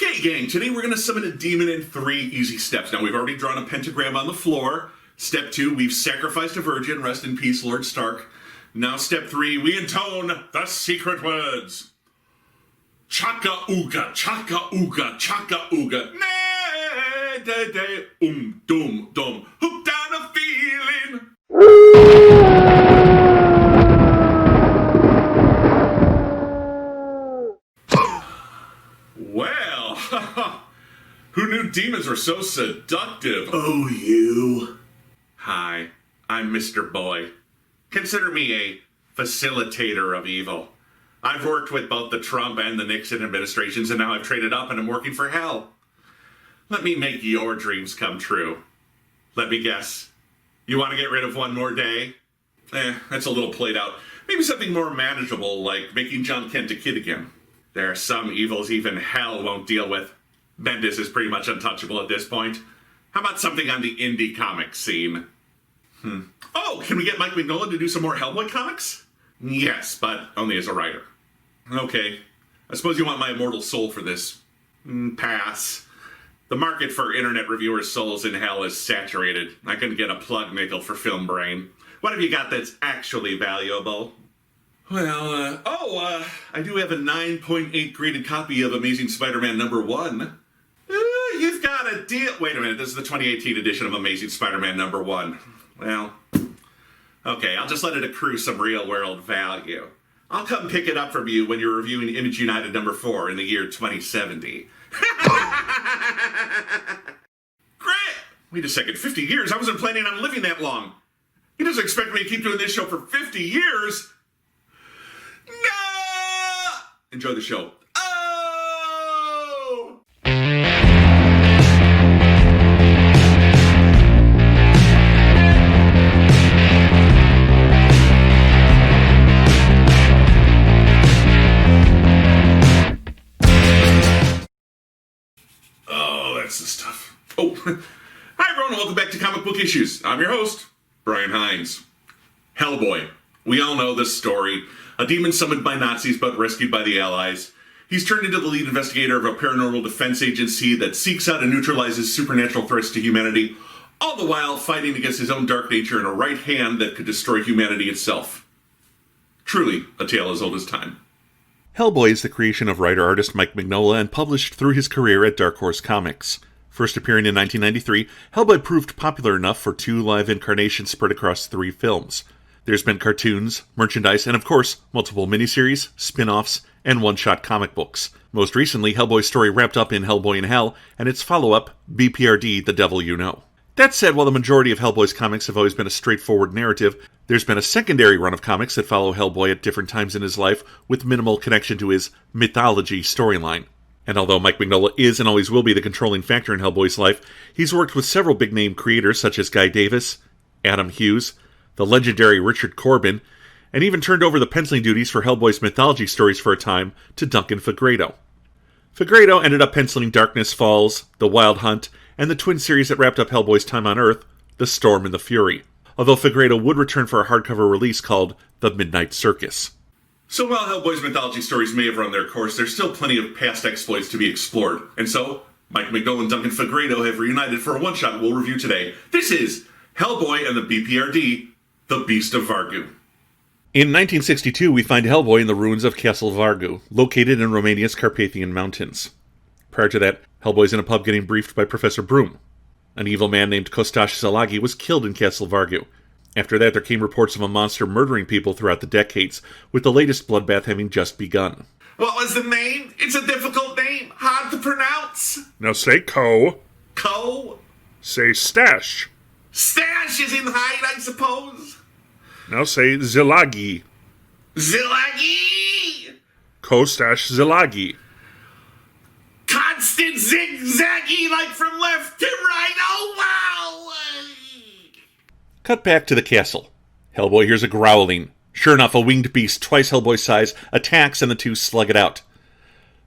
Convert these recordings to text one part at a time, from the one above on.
Okay, gang, today we're going to summon a demon in 3 easy steps. Now, we've already drawn a pentagram on the floor. Step 2, we've sacrificed a virgin. Rest in peace, Lord Stark. Now, step 3, we intone the secret words. Chaka ooga, chaka ooga, chaka ooga. Ne de de dum dum. Hooked on a feeling. Well, who knew demons were so seductive? Oh, you. Hi, I'm Mr. Boy. Consider me a facilitator of evil. I've worked with both the Trump and the Nixon administrations, and now I've traded up and I'm working for hell. Let me make your dreams come true. Let me guess. You want to get rid of one more day? That's a little played out. Maybe something more manageable, like making John Kent a kid again. There are some evils even hell won't deal with. Bendis is pretty much untouchable at this point. How about something on the indie comic scene? Oh, can we get Mike Mignola to do some more Hellboy comics? Yes, but only as a writer. Okay, I suppose you want my immortal soul for this. Pass. The market for internet reviewers' souls in hell is saturated. I couldn't get a plug nickel for Film Brain. What have you got that's actually valuable? Well, I do have a 9.8 graded copy of Amazing Spider-Man #1. You've got a deal. Wait a minute, this is the 2018 edition of Amazing Spider-Man #1. Well, okay, I'll just let it accrue some real-world value. I'll come pick it up from you when you're reviewing Image United #4 in the year 2070. Great! Wait a second, 50 years? I wasn't planning on living that long. He doesn't expect me to keep doing this show for 50 years? No! Enjoy the show. Oh! Oh, that's the stuff. Oh, hi everyone, and welcome back to Comic Book Issues. I'm your host, Brian Hines. Hellboy. We all know this story. A demon summoned by Nazis but rescued by the Allies. He's turned into the lead investigator of a paranormal defense agency that seeks out and neutralizes supernatural threats to humanity, all the while fighting against his own dark nature and a right hand that could destroy humanity itself. Truly, a tale as old as time. Hellboy is the creation of writer-artist Mike Mignola and published through his career at Dark Horse Comics. First appearing in 1993, Hellboy proved popular enough for 2 live incarnations spread across 3 films. There's been cartoons, merchandise, and of course, multiple miniseries, spin-offs, and one-shot comic books. Most recently, Hellboy's story wrapped up in Hellboy in Hell, and its follow-up, BPRD, The Devil You Know. That said, while the majority of Hellboy's comics have always been a straightforward narrative, there's been a secondary run of comics that follow Hellboy at different times in his life with minimal connection to his mythology storyline. And although Mike Mignola is and always will be the controlling factor in Hellboy's life, he's worked with several big-name creators such as Guy Davis, Adam Hughes, the legendary Richard Corbin, and even turned over the penciling duties for Hellboy's mythology stories for a time to Duncan Fegredo. Fegredo ended up penciling Darkness Falls, The Wild Hunt, and the twin series that wrapped up Hellboy's time on Earth, The Storm and the Fury, although Fegredo would return for a hardcover release called The Midnight Circus. So while Hellboy's mythology stories may have run their course, there's still plenty of past exploits to be explored. And so, Mike Mignola and Duncan Fegredo have reunited for a one-shot we'll review today. This is Hellboy and the BPRD, The Beast of Vargu. In 1962, we find Hellboy in the ruins of Castle Vargu, located in Romania's Carpathian Mountains. Prior to that, Hellboy's in a pub getting briefed by Professor Broom. An evil man named Kostash Zalagi was killed in Castle Vargu. After that, there came reports of a monster murdering people throughout the decades, with the latest bloodbath having just begun. What was the name? It's a difficult name. Hard to pronounce. Now say Ko. Ko? Say Stash. Stash is in hide, I suppose. Now say Zilagi. Zilagi! Kostash Zilagi. Constant zigzaggy like from left to right. Oh, wow! Cut back to the castle. Hellboy hears a growling. Sure enough, a winged beast twice Hellboy's size attacks and the two slug it out.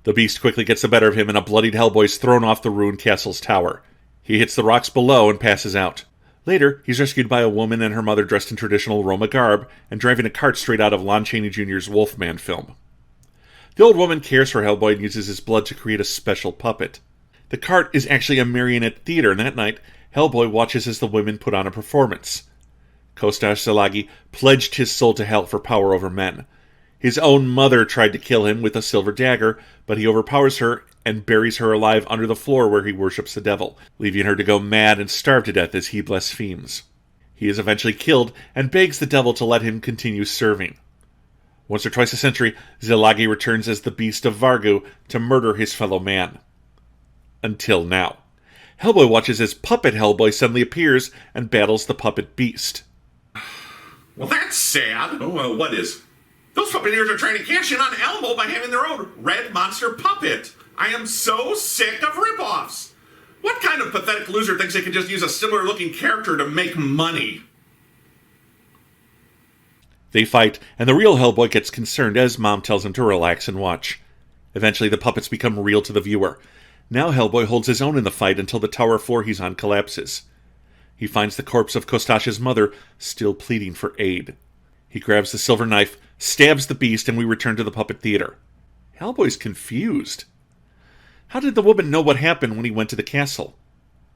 The beast quickly gets the better of him and a bloodied Hellboy's thrown off the ruined castle's tower. He hits the rocks below and passes out. Later, he's rescued by a woman and her mother dressed in traditional Roma garb and driving a cart straight out of Lon Chaney Jr.'s Wolfman film. The old woman cares for Hellboy and uses his blood to create a special puppet. The cart is actually a marionette theater, and that night, Hellboy watches as the women put on a performance. Kostas Zalagi pledged his soul to hell for power over men. His own mother tried to kill him with a silver dagger, but he overpowers her and buries her alive under the floor where he worships the devil, leaving her to go mad and starve to death as he blasphemes. He is eventually killed and begs the devil to let him continue serving. Once or twice a century, Zalagi returns as the beast of Vargu to murder his fellow man. Until now. Hellboy watches as Puppet Hellboy suddenly appears and battles the puppet beast. Well, that's sad. Oh, well, what is? Those puppeteers are trying to cash in on Elmo by having their own red monster puppet. I am so sick of ripoffs. What kind of pathetic loser thinks they can just use a similar-looking character to make money? They fight, and the real Hellboy gets concerned as Mom tells him to relax and watch. Eventually, the puppets become real to the viewer. Now Hellboy holds his own in the fight until the tower floor he's on collapses. He finds the corpse of Kostas's mother still pleading for aid. He grabs the silver knife, stabs the beast, and we return to the puppet theater. Hellboy's confused. How did the woman know what happened when he went to the castle?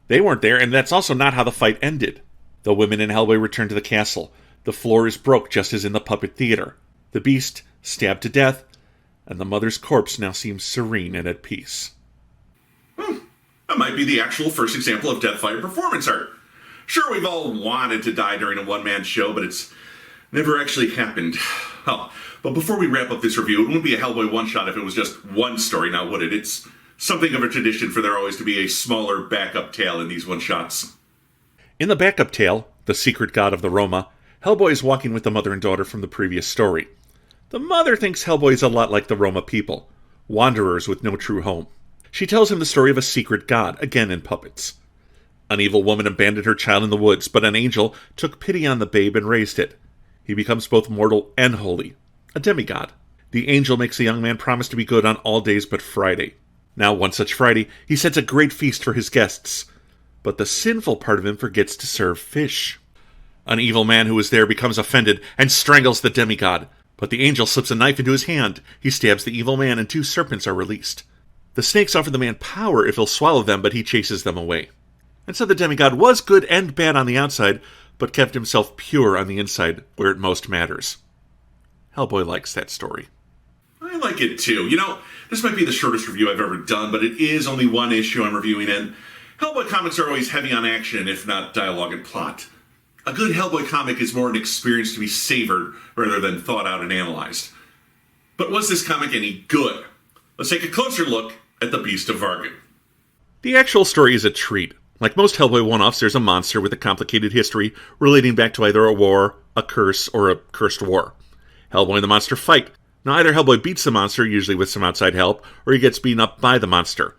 They weren't there, and that's also not how the fight ended. The women and Hellboy return to the castle. The floor is broke just as in the puppet theater. The beast stabbed to death, and the mother's corpse now seems serene and at peace. That might be the actual first example of Deathfire performance art. Sure, we've all wanted to die during a one-man show, but it's never actually happened. Oh, but before we wrap up this review, it wouldn't be a Hellboy one-shot if it was just one story, now would it? It's something of a tradition for there always to be a smaller backup tale in these one-shots. In the backup tale, The Secret God of the Roma, Hellboy is walking with the mother and daughter from the previous story. The mother thinks Hellboy is a lot like the Roma people, wanderers with no true home. She tells him the story of a secret god, again in puppets. An evil woman abandoned her child in the woods, but an angel took pity on the babe and raised it. He becomes both mortal and holy, a demigod. The angel makes the young man promise to be good on all days but Friday. Now, one such Friday, he sets a great feast for his guests, but the sinful part of him forgets to serve fish. An evil man who is there becomes offended and strangles the demigod, but the angel slips a knife into his hand. He stabs the evil man and 2 serpents are released. The snakes offer the man power if he'll swallow them, but he chases them away. And so the demigod was good and bad on the outside, but kept himself pure on the inside, where it most matters. Hellboy likes that story. I like it too. You know, this might be the shortest review I've ever done, but it is only one issue I'm reviewing, and Hellboy comics are always heavy on action, if not dialogue and plot. A good Hellboy comic is more an experience to be savored rather than thought out and analyzed. But was this comic any good? Let's take a closer look at the Beast of Vargu. The actual story is a treat. Like most Hellboy one-offs, there's a monster with a complicated history relating back to either a war, a curse, or a cursed war. Hellboy and the monster fight. Now either Hellboy beats the monster, usually with some outside help, or he gets beaten up by the monster.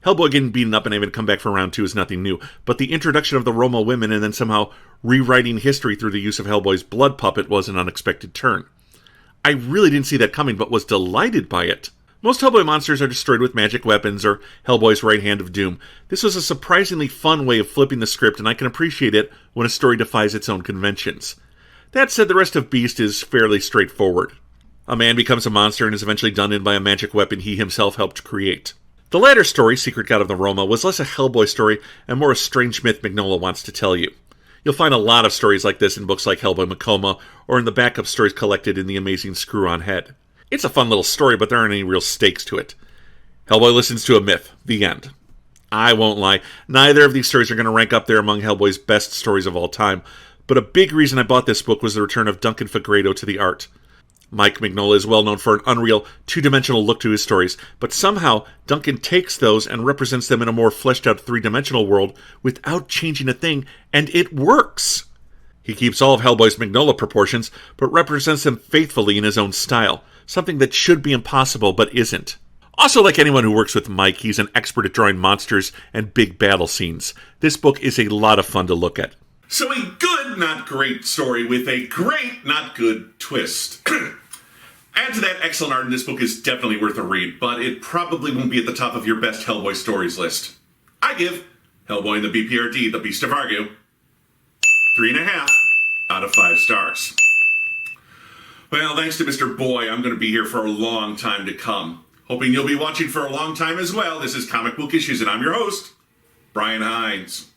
Hellboy getting beaten up and having to come back for round 2 is nothing new, but the introduction of the Roma women and then somehow rewriting history through the use of Hellboy's blood puppet was an unexpected turn. I really didn't see that coming, but was delighted by it. Most Hellboy monsters are destroyed with magic weapons or Hellboy's right hand of doom. This was a surprisingly fun way of flipping the script, and I can appreciate it when a story defies its own conventions. That said, the rest of Beast is fairly straightforward. A man becomes a monster and is eventually done in by a magic weapon he himself helped create. The latter story, Secret God of the Roma, was less a Hellboy story and more a strange myth Mignola wants to tell you. You'll find a lot of stories like this in books like Hellboy Macoma or in the backup stories collected in The Amazing Screw-On Head. It's a fun little story, but there aren't any real stakes to it. Hellboy listens to a myth. The end. I won't lie, neither of these stories are going to rank up there among Hellboy's best stories of all time, but a big reason I bought this book was the return of Duncan Fegredo to the art. Mike Mignola is well known for an unreal, two-dimensional look to his stories, but somehow Duncan takes those and represents them in a more fleshed-out three-dimensional world without changing a thing, and it works! He keeps all of Hellboy's Mignola proportions, but represents them faithfully in his own style, something that should be impossible but isn't. Also, like anyone who works with Mike, he's an expert at drawing monsters and big battle scenes. This book is a lot of fun to look at. So a good, not great story with a great, not good twist. Add to that, excellent art in this book is definitely worth a read, but it probably won't be at the top of your best Hellboy stories list. I give Hellboy and the BPRD, The Beast of Vargu, 3.5 out of 5 stars. Well, thanks to Mr. Boy, I'm going to be here for a long time to come. Hoping you'll be watching for a long time as well. This is Comic Book Issues, and I'm your host, Brian Hines.